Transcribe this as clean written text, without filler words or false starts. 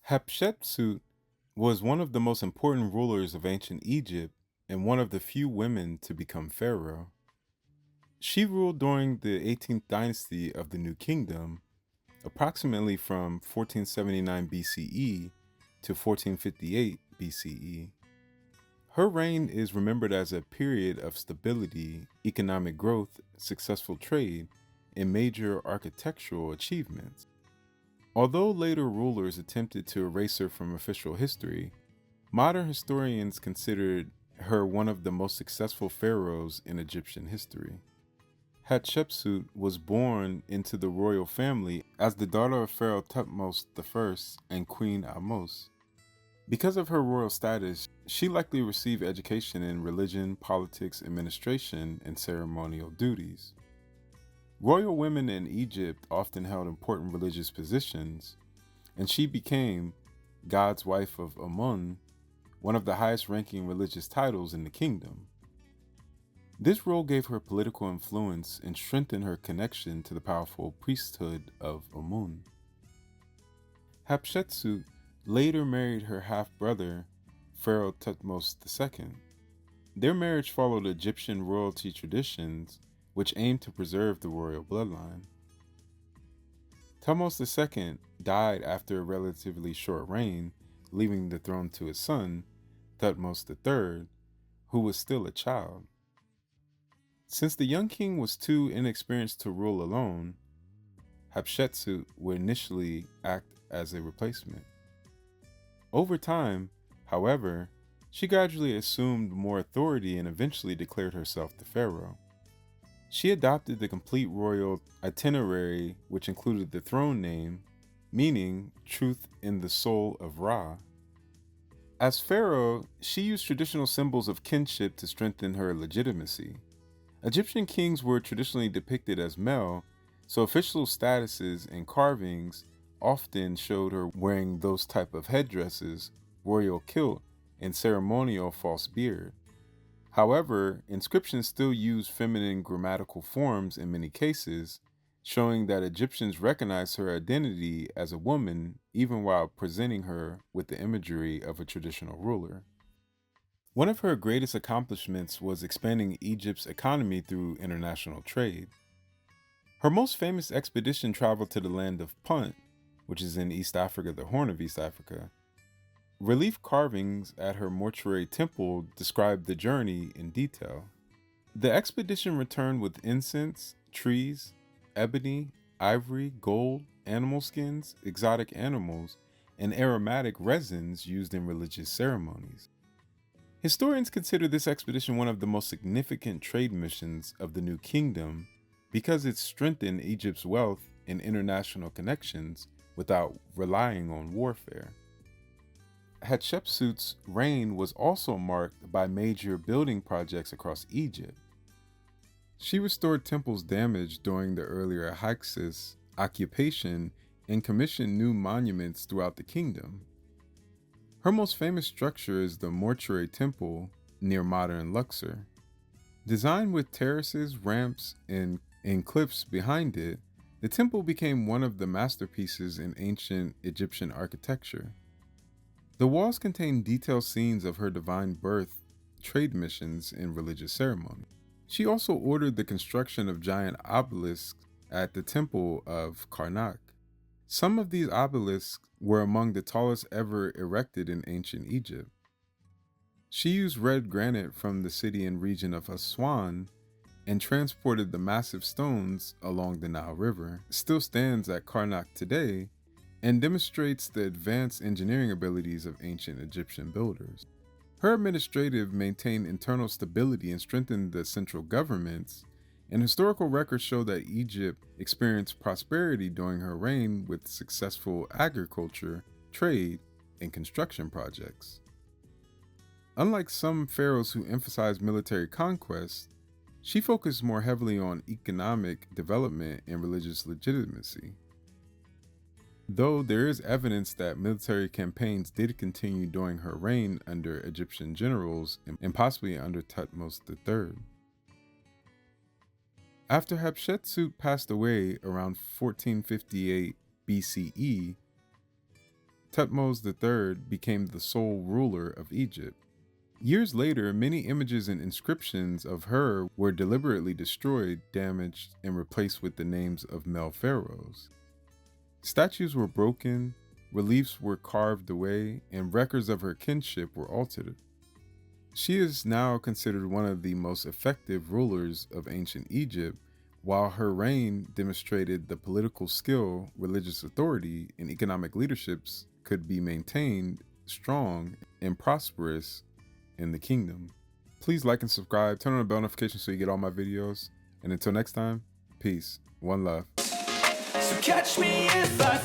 Hatshepsut was one of the most important rulers of ancient Egypt and one of the few women to become pharaoh. She ruled during the 18th dynasty of the New Kingdom, approximately from 1479 BCE to 1458 BCE. Her reign is remembered as a period of stability, economic growth, successful trade, and major architectural achievements. Although later rulers attempted to erase her from official history, modern historians considered her one of the most successful pharaohs in Egyptian history. Hatshepsut was born into the royal family as the daughter of Pharaoh Thutmose I and Queen Ahmose. Because of her royal status, she likely received education in religion, politics, administration, and ceremonial duties. Royal women in Egypt often held important religious positions, and she became God's wife of Amun, one of the highest ranking religious titles in the kingdom. This role gave her political influence and strengthened her connection to the powerful priesthood of Amun. Hatshepsut later married her half-brother, Pharaoh Thutmose II. Their marriage followed Egyptian royalty traditions, which aimed to preserve the royal bloodline. Thutmose II died after a relatively short reign, leaving the throne to his son, Thutmose III, who was still a child. Since the young king was too inexperienced to rule alone, Hatshepsut would initially act as a replacement. Over time, however, she gradually assumed more authority and eventually declared herself the pharaoh. She adopted the complete royal itinerary, which included the throne name, meaning truth in the soul of Ra. As pharaoh, she used traditional symbols of kinship to strengthen her legitimacy. Egyptian kings were traditionally depicted as male, so official statuses and carvings often showed her wearing those type of headdresses, royal kilt, and ceremonial false beard. However, inscriptions still use feminine grammatical forms in many cases, showing that Egyptians recognized her identity as a woman even while presenting her with the imagery of a traditional ruler. One of her greatest accomplishments was expanding Egypt's economy through international trade. Her most famous expedition traveled to the land of Punt, which is in East Africa, the Horn of East Africa. Relief carvings at her mortuary temple describe the journey in detail. The expedition returned with incense, trees, ebony, ivory, gold, animal skins, exotic animals, and aromatic resins used in religious ceremonies. Historians consider this expedition one of the most significant trade missions of the New Kingdom because it strengthened Egypt's wealth and international connections without relying on warfare. Hatshepsut's reign was also marked by major building projects across Egypt. She restored temples damaged during the earlier Hyksos occupation and commissioned new monuments throughout the kingdom. Her most famous structure is the mortuary temple near modern Luxor. Designed with terraces, ramps, and cliffs behind it, the temple became one of the masterpieces in ancient Egyptian architecture. The walls contain detailed scenes of her divine birth, trade missions, and religious ceremony. She also ordered the construction of giant obelisks at the temple of Karnak. Some of these obelisks were among the tallest ever erected in ancient Egypt. She used red granite from the city and region of Aswan and transported the massive stones along the Nile River. It still stands at Karnak today and demonstrates the advanced engineering abilities of ancient Egyptian builders. Her administrative maintained internal stability and strengthened the central governments, and historical records show that Egypt experienced prosperity during her reign with successful agriculture, trade, and construction projects. Unlike some pharaohs who emphasized military conquest, she focused more heavily on economic development and religious legitimacy. Though there is evidence that military campaigns did continue during her reign under Egyptian generals and possibly under Thutmose III. After Hatshepsut passed away around 1458 BCE, Thutmose III became the sole ruler of Egypt. Years later, many images and inscriptions of her were deliberately destroyed, damaged, and replaced with the names of male pharaohs. Statues were broken, reliefs were carved away, and records of her kinship were altered. She is now considered one of the most effective rulers of ancient Egypt, while her reign demonstrated the political skill, religious authority, and economic leaderships could be maintained strong and prosperous in the kingdom. Please like and subscribe, turn on the bell notification so you get all my videos. And until next time, peace. One love. So catch me if I